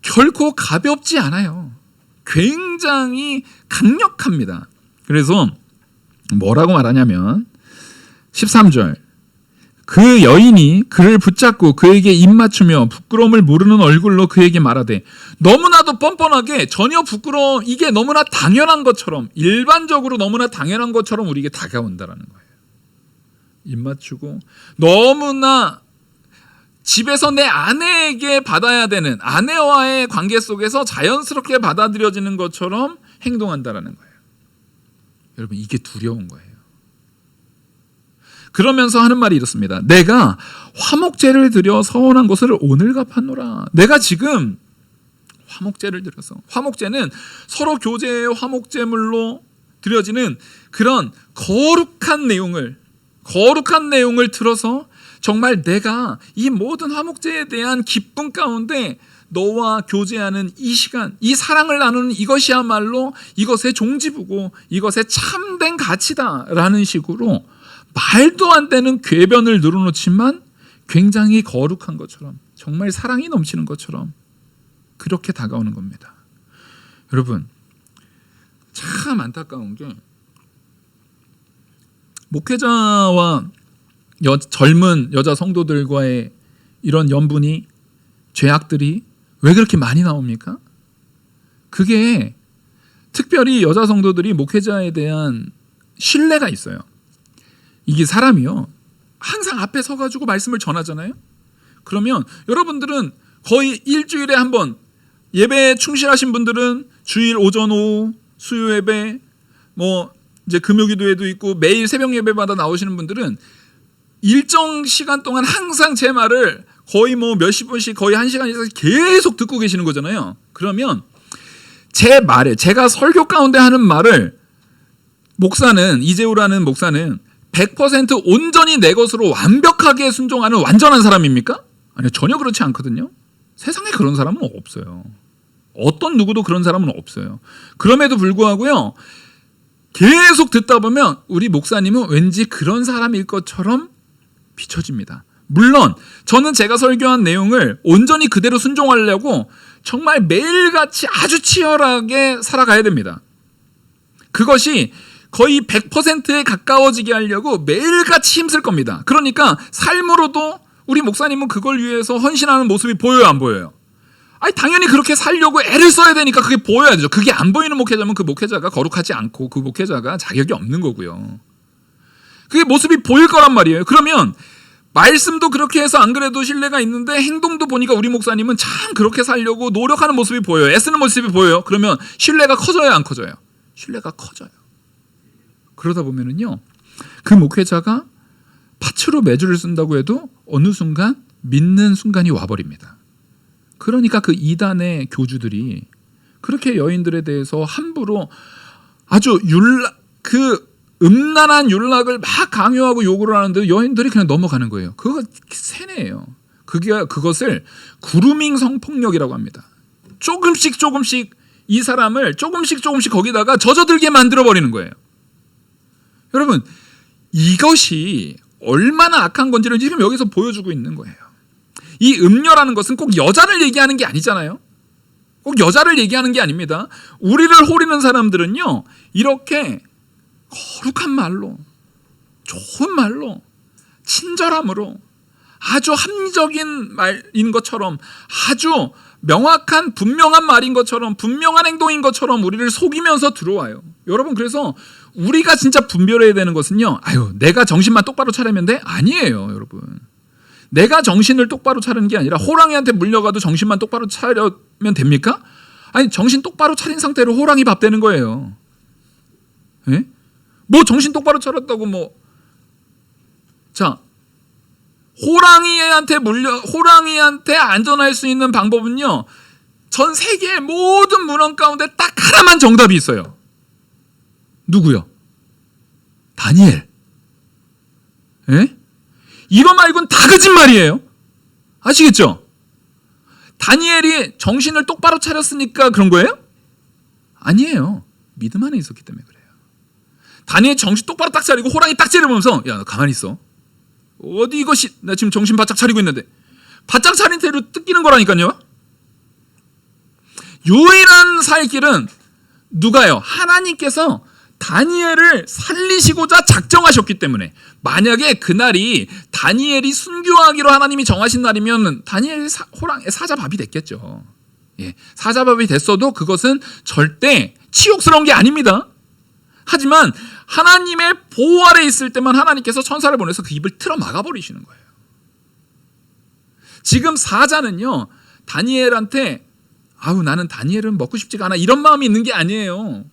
결코 가볍지 않아요. 굉장히 강력합니다. 그래서 뭐라고 말하냐면 13절, 그 여인이 그를 붙잡고 그에게 입맞추며 부끄러움을 모르는 얼굴로 그에게 말하되, 너무나도 뻔뻔하게, 전혀 부끄러움, 이게 너무나 당연한 것처럼, 일반적으로 너무나 당연한 것처럼 우리에게 다가온다라는 거예요. 입맞추고 너무나 집에서 내 아내에게 받아야 되는, 아내와의 관계 속에서 자연스럽게 받아들여지는 것처럼 행동한다라는 거예요. 여러분, 이게 두려운 거예요. 그러면서 하는 말이 이렇습니다. 내가 화목제를 드려 서원한 것을 오늘 갚았노라. 내가 지금 화목제를 드려서, 화목제는 서로 교제의 화목제물로 드려지는 그런 거룩한 내용을 들어서 정말 내가 이 모든 화목제에 대한 기쁨 가운데 너와 교제하는 이 시간, 이 사랑을 나누는 이것이야말로 이것의 종지부고 이것의 참된 가치다라는 식으로 말도 안 되는 궤변을 늘어놓지만 굉장히 거룩한 것처럼, 정말 사랑이 넘치는 것처럼 그렇게 다가오는 겁니다. 여러분, 참 안타까운 게 목회자와 젊은 여자 성도들과의 이런 연분이, 죄악들이 왜 그렇게 많이 나옵니까? 그게 특별히 여자 성도들이 목회자에 대한 신뢰가 있어요. 이게 사람이요, 항상 앞에 서가지고 말씀을 전하잖아요. 그러면 여러분들은 거의 일주일에 한 번, 예배에 충실하신 분들은 주일 오전 오후 수요 예배, 이제 금요기도회도 있고 매일 새벽 예배마다 나오시는 분들은 일정 시간 동안 항상 제 말을 거의 몇십 분씩, 거의 1시간 이상 계속 듣고 계시는 거잖아요. 그러면 제 말에, 제가 설교 가운데 하는 말을 이재우라는 목사는 100% 온전히 내 것으로 완벽하게 순종하는 완전한 사람입니까? 아니요, 전혀 그렇지 않거든요. 세상에 그런 사람은 없어요. 어떤 누구도 그런 사람은 없어요. 그럼에도 불구하고요, 계속 듣다 보면 우리 목사님은 왠지 그런 사람일 것처럼 비춰집니다. 물론 저는 제가 설교한 내용을 온전히 그대로 순종하려고 정말 매일같이 아주 치열하게 살아가야 됩니다. 그것이 거의 100%에 가까워지게 하려고 매일같이 힘쓸 겁니다. 그러니까 삶으로도 우리 목사님은 그걸 위해서 헌신하는 모습이 보여요, 안 보여요? 아니, 당연히 그렇게 살려고 애를 써야 되니까 그게 보여야 되죠. 그게 안 보이는 목회자면 그 목회자가 거룩하지 않고 그 목회자가 자격이 없는 거고요. 그게 모습이 보일 거란 말이에요. 그러면 말씀도 그렇게 해서 안 그래도 신뢰가 있는데 행동도 보니까 우리 목사님은 참 그렇게 살려고 노력하는 모습이 보여요. 애쓰는 모습이 보여요. 그러면 신뢰가 커져요, 안 커져요? 신뢰가 커져요. 그러다 보면은요, 그 목회자가 밭으로 매주를 쓴다고 해도 어느 순간 믿는 순간이 와버립니다. 그러니까 그 이단의 교주들이 그렇게 여인들에 대해서 함부로 아주 음란한 율락을 막 강요하고 요구를 하는데 여인들이 그냥 넘어가는 거예요. 그거 세뇌예요. 그것을 그루밍 성폭력이라고 합니다. 조금씩 이 사람을 조금씩 거기다가 젖어들게 만들어버리는 거예요. 여러분, 이것이 얼마나 악한 건지를 지금 여기서 보여주고 있는 거예요. 이 음녀라는 것은 꼭 여자를 얘기하는 게 아니잖아요. 꼭 여자를 얘기하는 게 아닙니다. 우리를 호리는 사람들은요, 이렇게 거룩한 말로, 좋은 말로, 친절함으로, 아주 합리적인 말인 것처럼, 아주 명확한 분명한 말인 것처럼, 분명한 행동인 것처럼 우리를 속이면서 들어와요. 여러분, 그래서 우리가 진짜 분별해야 되는 것은요, 내가 정신만 똑바로 차리면 돼? 아니에요, 여러분. 내가 정신을 똑바로 차리는 게 아니라 호랑이한테 물려가도 정신만 똑바로 차리면 됩니까? 아니, 정신 똑바로 차린 상태로 호랑이 밥 되는 거예요. 예? 뭐 정신 똑바로 차렸다고 뭐. 자, 호랑이한테 안전할 수 있는 방법은요, 전 세계의 모든 문헌 가운데 딱 하나만 정답이 있어요. 누구요? 다니엘. 예? 이거 말고는 다 거짓말이에요. 아시겠죠? 다니엘이 정신을 똑바로 차렸으니까 그런 거예요? 아니에요. 믿음 안에 있었기 때문에 그래요. 다니엘 정신 똑바로 딱 차리고 호랑이 딱 째려보면서, 야, 너 가만히 있어. 어디 이것이, 나 지금 정신 바짝 차리고 있는데. 바짝 차린 채로 뜯기는 거라니까요. 유일한 살 길은 누가요? 하나님께서 다니엘을 살리시고자 작정하셨기 때문에, 만약에 그날이 다니엘이 순교하기로 하나님이 정하신 날이면 다니엘이 사자밥이 됐겠죠. 예, 사자밥이 됐어도 그것은 절대 치욕스러운 게 아닙니다. 하지만 하나님의 보호 아래 있을 때만 하나님께서 천사를 보내서 그 입을 틀어 막아버리시는 거예요. 지금 사자는요, 다니엘한테 나는 다니엘은 먹고 싶지가 않아, 이런 마음이 있는 게 아니에요.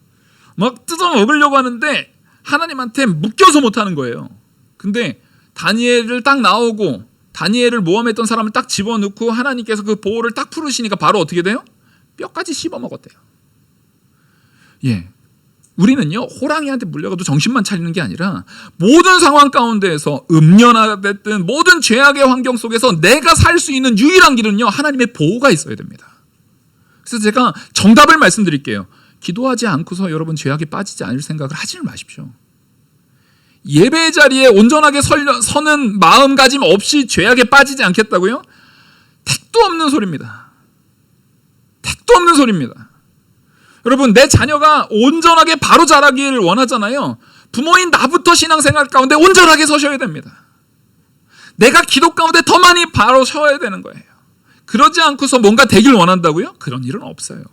막 뜯어 먹으려고 하는데 하나님한테 묶여서 못하는 거예요. 근데 다니엘을 딱 나오고 다니엘을 모함했던 사람을 딱 집어넣고 하나님께서 그 보호를 딱 풀으시니까 바로 어떻게 돼요? 뼈까지 씹어먹었대요. 예, 우리는요, 호랑이한테 물려가도 정신만 차리는 게 아니라 모든 상황 가운데에서 음녀나 됐든 모든 죄악의 환경 속에서 내가 살 수 있는 유일한 길은요, 하나님의 보호가 있어야 됩니다. 그래서 제가 정답을 말씀드릴게요. 기도하지 않고서 여러분 죄악에 빠지지 않을 생각을 하지 마십시오. 예배의 자리에 온전하게 서는 마음가짐 없이 죄악에 빠지지 않겠다고요? 택도 없는 소리입니다. 택도 없는 소리입니다. 여러분, 내 자녀가 온전하게 바로 자라기를 원하잖아요. 부모인 나부터 신앙생활 가운데 온전하게 서셔야 됩니다. 내가 기도 가운데 더 많이 바로 서야 되는 거예요. 그러지 않고서 뭔가 되길 원한다고요? 그런 일은 없어요.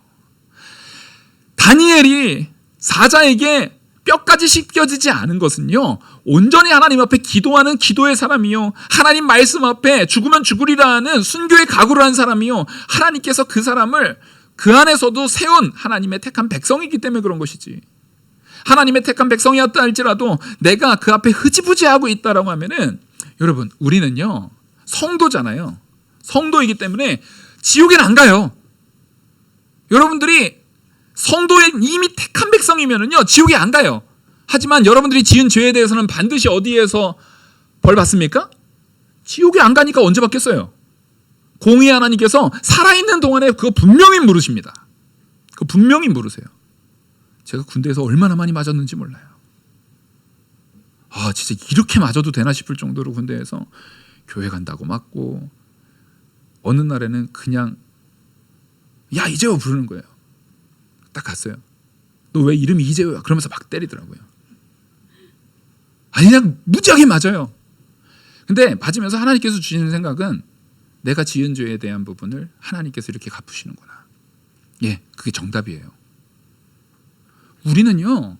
다니엘이 사자에게 뼈까지 씻겨지지 않은 것은요, 온전히 하나님 앞에 기도하는 기도의 사람이요, 하나님 말씀 앞에 죽으면 죽으리라는 순교의 각오를 한 사람이요, 하나님께서 그 사람을 그 안에서도 세운 하나님의 택한 백성이기 때문에 그런 것이지. 하나님의 택한 백성이었다 할지라도 내가 그 앞에 흐지부지하고 있다라고 하면은, 여러분, 우리는요, 성도잖아요. 성도이기 때문에 지옥엔 안 가요. 여러분들이 성도의 이미 택한 백성이면은요, 지옥에 안 가요. 하지만 여러분들이 지은 죄에 대해서는 반드시 어디에서 벌 받습니까? 지옥에 안 가니까 언제 받겠어요? 공의 하나님께서 살아있는 동안에 그거 분명히 물으십니다. 그 분명히 물으세요. 제가 군대에서 얼마나 많이 맞았는지 몰라요. 아, 진짜 이렇게 맞아도 되나 싶을 정도로 군대에서 교회 간다고 맞고, 어느 날에는 그냥 야 이재호 부르는 거예요. 딱 갔어요. 너 왜 이름이 이재호야? 그러면서 막 때리더라고요. 아니 그냥 무지하게 맞아요. 근데 맞으면서 하나님께서 주시는 생각은 내가 지은 죄에 대한 부분을 하나님께서 이렇게 갚으시는구나. 예, 그게 정답이에요. 우리는요,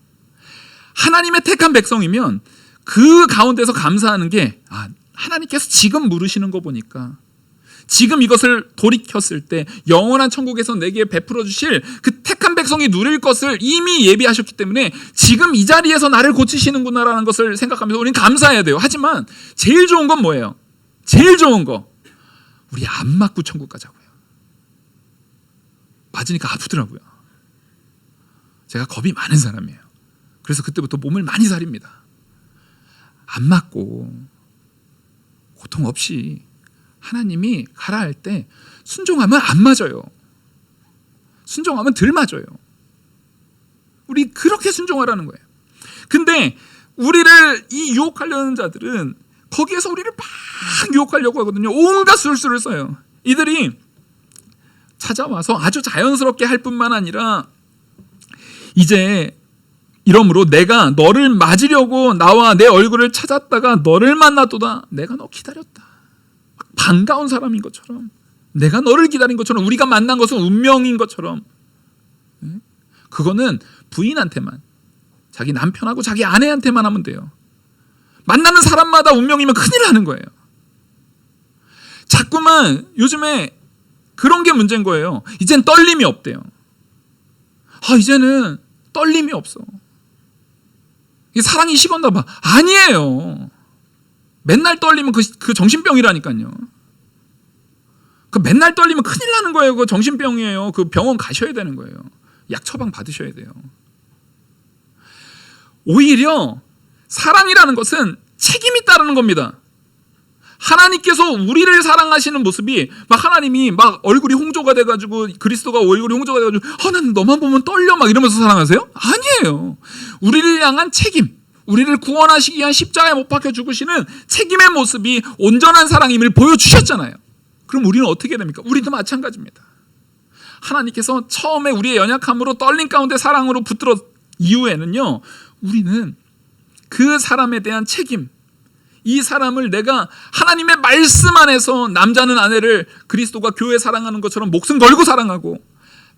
하나님의 택한 백성이면 그 가운데서 감사하는 게, 아, 하나님께서 지금 물으시는 거 보니까 지금 이것을 돌이켰을 때 영원한 천국에서 내게 베풀어 주실 그 택한 백성이 누릴 것을 이미 예비하셨기 때문에 지금 이 자리에서 나를 고치시는구나라는 것을 생각하면서 우리는 감사해야 돼요. 하지만 제일 좋은 건 뭐예요? 제일 좋은 거, 우리 안 맞고 천국 가자고요. 맞으니까 아프더라고요. 제가 겁이 많은 사람이에요. 그래서 그때부터 몸을 많이 사립니다. 안 맞고 고통 없이 하나님이 가라 할 때 순종하면 안 맞아요. 순종하면 덜 맞아요. 우리 그렇게 순종하라는 거예요. 근데 우리를 이 유혹하려는 자들은 거기에서 우리를 막 유혹하려고 하거든요. 온갖 술수를 써요. 이들이 찾아와서 아주 자연스럽게 할 뿐만 아니라, 이제 이러므로 내가 너를 맞으려고 나와 내 얼굴을 찾았다가 너를 만났도다. 내가 너 기다렸다. 반가운 사람인 것처럼, 내가 너를 기다린 것처럼, 우리가 만난 것은 운명인 것처럼. 그거는 부인한테만, 자기 남편하고 자기 아내한테만 하면 돼요. 만나는 사람마다 운명이면 큰일 나는 거예요. 자꾸만 요즘에 그런 게 문제인 거예요. 이젠 떨림이 없대요. 아, 이제는 떨림이 없어. 사랑이 식었나 봐. 아니에요. 맨날 떨리면 그 정신병이라니까요. 그 맨날 떨리면 큰일 나는 거예요. 그 정신병이에요. 그 병원 가셔야 되는 거예요. 약 처방 받으셔야 돼요. 오히려 사랑이라는 것은 책임이 따르는 겁니다. 하나님께서 우리를 사랑하시는 모습이, 막 하나님이 막 얼굴이 홍조가 돼가지고, 그리스도가 얼굴이 홍조가 돼가지고 나는 너만 보면 떨려 막 이러면서 사랑하세요? 아니에요. 우리를 향한 책임, 우리를 구원하시기 위한 십자가에 못 박혀 죽으시는 책임의 모습이 온전한 사랑임을 보여주셨잖아요. 그럼 우리는 어떻게 됩니까? 우리도 마찬가지입니다. 하나님께서 처음에 우리의 연약함으로 떨림 가운데 사랑으로 붙들어 이후에는요, 우리는 그 사람에 대한 책임, 이 사람을 내가 하나님의 말씀 안에서, 남자는 아내를 그리스도가 교회 사랑하는 것처럼 목숨 걸고 사랑하고,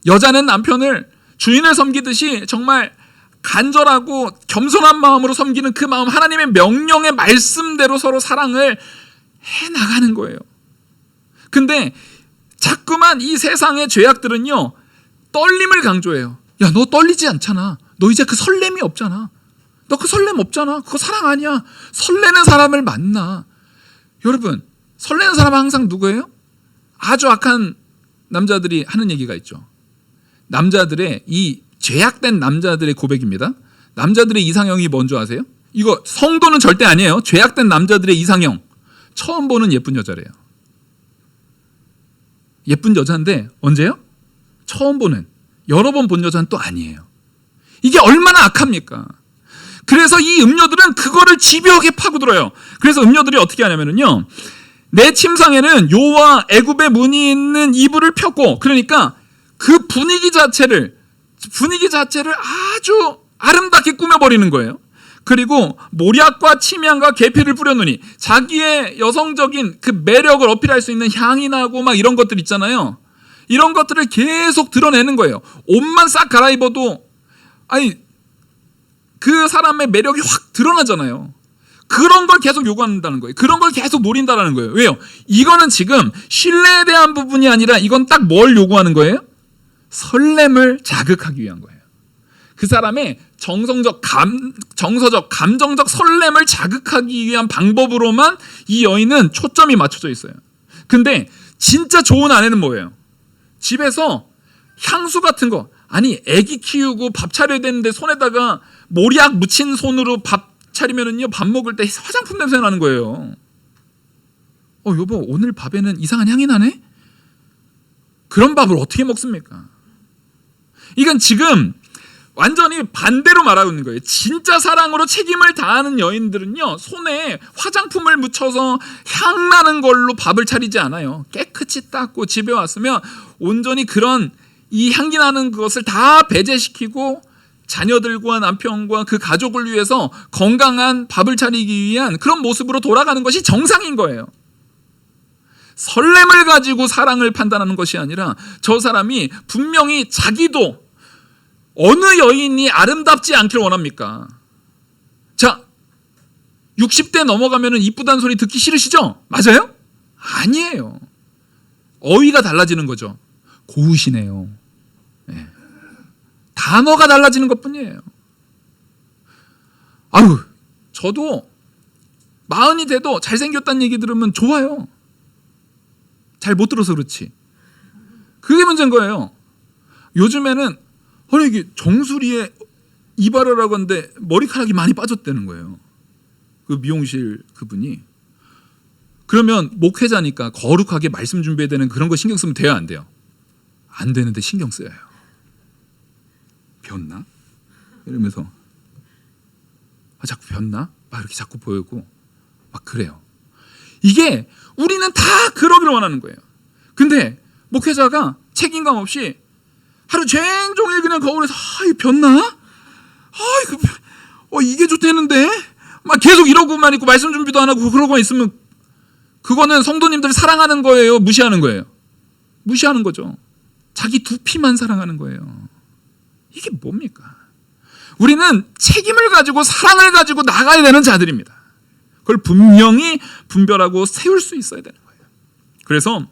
여자는 남편을 주인을 섬기듯이 정말 간절하고 겸손한 마음으로 섬기는 그 마음, 하나님의 명령의 말씀대로 서로 사랑을 해나가는 거예요. 근데 자꾸만 이 세상의 죄악들은요, 떨림을 강조해요. 야, 너 떨리지 않잖아. 너 이제 그 설렘이 없잖아. 너 그 설렘 없잖아. 그거 사랑 아니야. 설레는 사람을 만나. 여러분, 설레는 사람은 항상 누구예요? 아주 악한 남자들이 하는 얘기가 있죠. 남자들의, 이 죄악된 남자들의 고백입니다. 남자들의 이상형이 뭔지 아세요? 이거 성도는 절대 아니에요. 죄악된 남자들의 이상형, 처음 보는 예쁜 여자래요. 예쁜 여자인데 언제요? 처음 보는, 여러 번 본 여자는 또 아니에요. 이게 얼마나 악합니까? 그래서 이 음료들은 그거를 집요하게 파고들어요. 그래서 음료들이 어떻게 하냐면요, 내 침상에는 요와 애굽의 문이 있는 이불을 폈고, 그러니까 그 분위기 자체를 아주 아름답게 꾸며버리는 거예요. 그리고 모략과 침향과 계피를 뿌려놓으니, 자기의 여성적인 그 매력을 어필할 수 있는 향이 나고 막 이런 것들 있잖아요. 이런 것들을 계속 드러내는 거예요. 옷만 싹 갈아입어도, 아니, 그 사람의 매력이 확 드러나잖아요. 그런 걸 계속 요구한다는 거예요. 그런 걸 계속 노린다는 거예요. 왜요? 이거는 지금 신뢰에 대한 부분이 아니라, 이건 딱 뭘 요구하는 거예요? 설렘을 자극하기 위한 거예요. 그 사람의 정서적, 감정적 설렘을 자극하기 위한 방법으로만 이 여인은 초점이 맞춰져 있어요. 근데 진짜 좋은 아내는 뭐예요? 집에서 향수 같은 거, 아니 애기 키우고 밥 차려야 되는데 손에다가 모략 묻힌 손으로 밥 차리면은요, 밥 먹을 때 화장품 냄새 나는 거예요. 여보, 오늘 밥에는 이상한 향이 나네? 그런 밥을 어떻게 먹습니까? 이건 지금 완전히 반대로 말하고 있는 거예요. 진짜 사랑으로 책임을 다하는 여인들은요, 손에 화장품을 묻혀서 향나는 걸로 밥을 차리지 않아요. 깨끗이 닦고 집에 왔으면 온전히 그런 이 향기 나는 것을 다 배제시키고 자녀들과 남편과 그 가족을 위해서 건강한 밥을 차리기 위한 그런 모습으로 돌아가는 것이 정상인 거예요. 설렘을 가지고 사랑을 판단하는 것이 아니라 저 사람이 분명히 자기도 어느 여인이 아름답지 않기를 원합니까? 자, 60대 넘어가면 이쁘다는 소리 듣기 싫으시죠? 맞아요? 아니에요. 어휘가 달라지는 거죠. 고우시네요. 네. 단어가 달라지는 것뿐이에요. 아유, 저도 40이 돼도 잘생겼다는 얘기 들으면 좋아요. 잘 못 들어서 그렇지. 그게 문제인 거예요. 요즘에는 아니 이게 정수리에 이발하라고 하는데 머리카락이 많이 빠졌다는 거예요. 그 미용실 그분이. 그러면 목회자니까 거룩하게 말씀 준비해야 되는 그런 거 신경 쓰면 돼요, 안 돼요? 안 되는데 신경 써요. 변나? 이러면서 자꾸 변나? 막 이렇게 자꾸 보이고 막 그래요. 이게 우리는 다 그러기를 원하는 거예요. 근데 목회자가 책임감 없이 하루 종일 그냥 거울에서 변나? 이게 좋다는데 막 계속 이러고만 있고 말씀 준비도 안 하고 그러고만 있으면 그거는 성도님들 사랑하는 거예요? 무시하는 거예요? 무시하는 거죠. 자기 두피만 사랑하는 거예요. 이게 뭡니까? 우리는 책임을 가지고 사랑을 가지고 나가야 되는 자들입니다. 그걸 분명히 분별하고 세울 수 있어야 되는 거예요. 그래서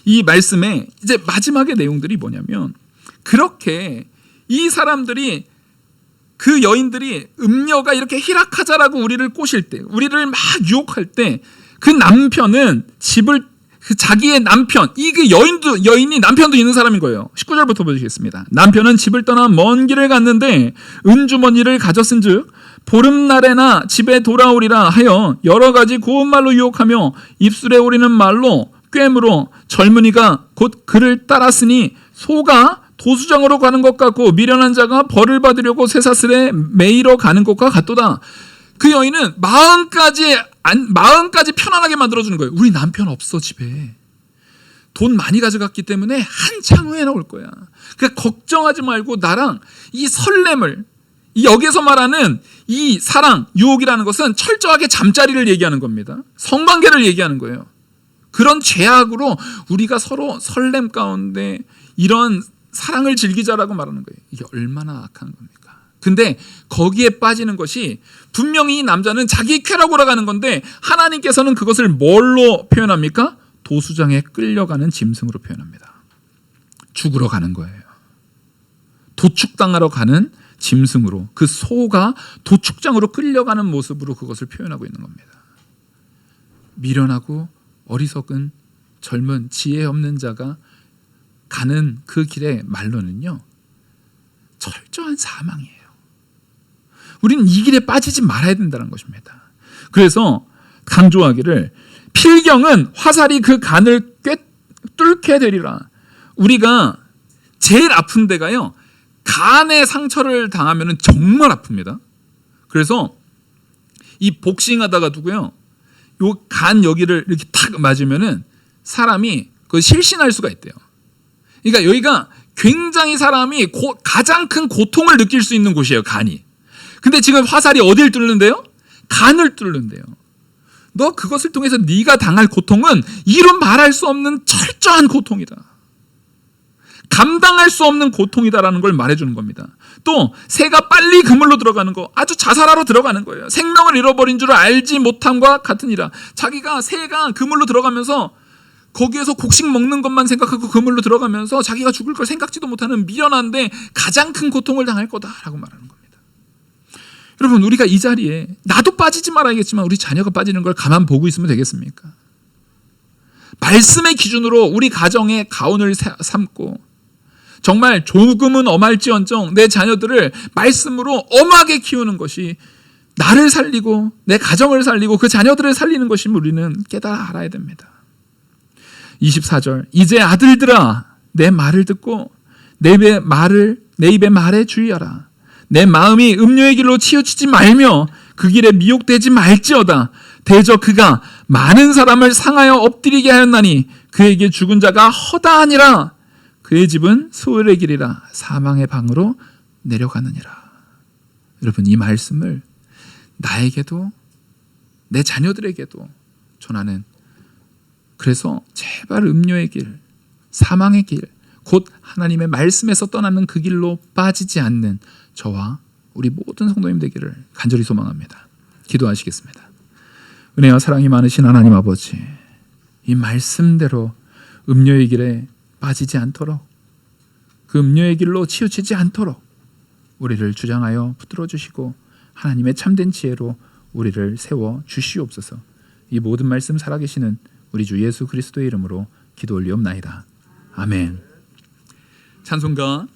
이 말씀의 이제 마지막의 내용들이 뭐냐면 그렇게 이 사람들이 그 여인들이 음녀가 이렇게 희락하자라고 우리를 꼬실 때, 우리를 막 유혹할 때 그 남편은 집을 자기의 남편, 이 그 여인이 남편도 있는 사람인 거예요. 19절부터 보시겠습니다. 남편은 집을 떠나 먼 길을 갔는데 은주머니를 가졌은즉 보름날에나 집에 돌아오리라 하여 여러 가지 고운 말로 유혹하며 입술에 오리는 말로 꿰물어 젊은이가 곧 그를 따랐으니 소가 도수장으로 가는 것 같고 미련한 자가 벌을 받으려고 쇠사슬에 매이러 가는 것과 같도다. 그 여인은 마음까지 편안하게 만들어주는 거예요. 우리 남편 없어 집에. 돈 많이 가져갔기 때문에 한참 후에 나올 거야. 그러니까 걱정하지 말고 나랑 이 설렘을, 여기서 말하는 이 사랑, 유혹이라는 것은 철저하게 잠자리를 얘기하는 겁니다. 성관계를 얘기하는 거예요. 그런 죄악으로 우리가 서로 설렘 가운데 이런 사랑을 즐기자라고 말하는 거예요. 이게 얼마나 악한 겁니까? 근데 거기에 빠지는 것이 분명히 이 남자는 자기 쾌락으로 가는 건데 하나님께서는 그것을 뭘로 표현합니까? 도수장에 끌려가는 짐승으로 표현합니다. 죽으러 가는 거예요. 도축당하러 가는 짐승으로, 그 소가 도축장으로 끌려가는 모습으로 그것을 표현하고 있는 겁니다. 미련하고 어리석은 젊은 지혜 없는 자가 가는 그 길의 말로는요, 철저한 사망이에요. 우리는 이 길에 빠지지 말아야 된다는 것입니다. 그래서 강조하기를 필경은 화살이 그 간을 뚫게 되리라. 우리가 제일 아픈 데가요, 간에 상처를 당하면 정말 아픕니다. 그래서 이 복싱하다가 두고요, 요 간 여기를 이렇게 탁 맞으면은 사람이 그 실신할 수가 있대요. 그러니까 여기가 굉장히 사람이 가장 큰 고통을 느낄 수 있는 곳이에요, 간이. 근데 지금 화살이 어딜 뚫는데요? 간을 뚫는데요. 너 그것을 통해서 네가 당할 고통은 이루 말할 수 없는 철저한 고통이다. 감당할 수 없는 고통이다라는 걸 말해주는 겁니다. 또 새가 빨리 그물로 들어가는 거, 아주 자살하러 들어가는 거예요. 생명을 잃어버린 줄 알지 못함과 같으니라. 자기가 새가 그물로 들어가면서 거기에서 곡식 먹는 것만 생각하고 그물로 들어가면서 자기가 죽을 걸 생각지도 못하는 미련한데 가장 큰 고통을 당할 거다라고 말하는 겁니다. 여러분, 우리가 이 자리에 나도 빠지지 말아야겠지만 우리 자녀가 빠지는 걸 가만 보고 있으면 되겠습니까? 말씀의 기준으로 우리 가정의 가온을 삼고 정말 조금은 엄할지언정 내 자녀들을 말씀으로 엄하게 키우는 것이 나를 살리고 내 가정을 살리고 그 자녀들을 살리는 것임을 우리는 깨달아 알아야 됩니다. 24절, 이제 아들들아 내 말을 듣고 내 입의 말에 주의하라. 내 마음이 음료의 길로 치우치지 말며 그 길에 미혹되지 말지어다. 대저 그가 많은 사람을 상하여 엎드리게 하였나니 그에게 죽은 자가 허다하니라. 그의 집은 소열의 길이라 사망의 방으로 내려가느니라. 여러분, 이 말씀을 나에게도 내 자녀들에게도 전하는, 그래서 제발 음료의 길, 사망의 길, 곧 하나님의 말씀에서 떠나는 그 길로 빠지지 않는 저와 우리 모든 성도님 되기를 간절히 소망합니다. 기도하시겠습니다. 은혜와 사랑이 많으신 하나님 아버지, 이 말씀대로 음료의 길에 빠지지 않도록, 그 음료의 길로 치우치지 않도록 우리를 주장하여 붙들어 주시고 하나님의 참된 지혜로 우리를 세워 주시옵소서. 이 모든 말씀 살아계시는 우리 주 예수 그리스도의 이름으로 기도 올리옵나이다. 아멘. 찬송가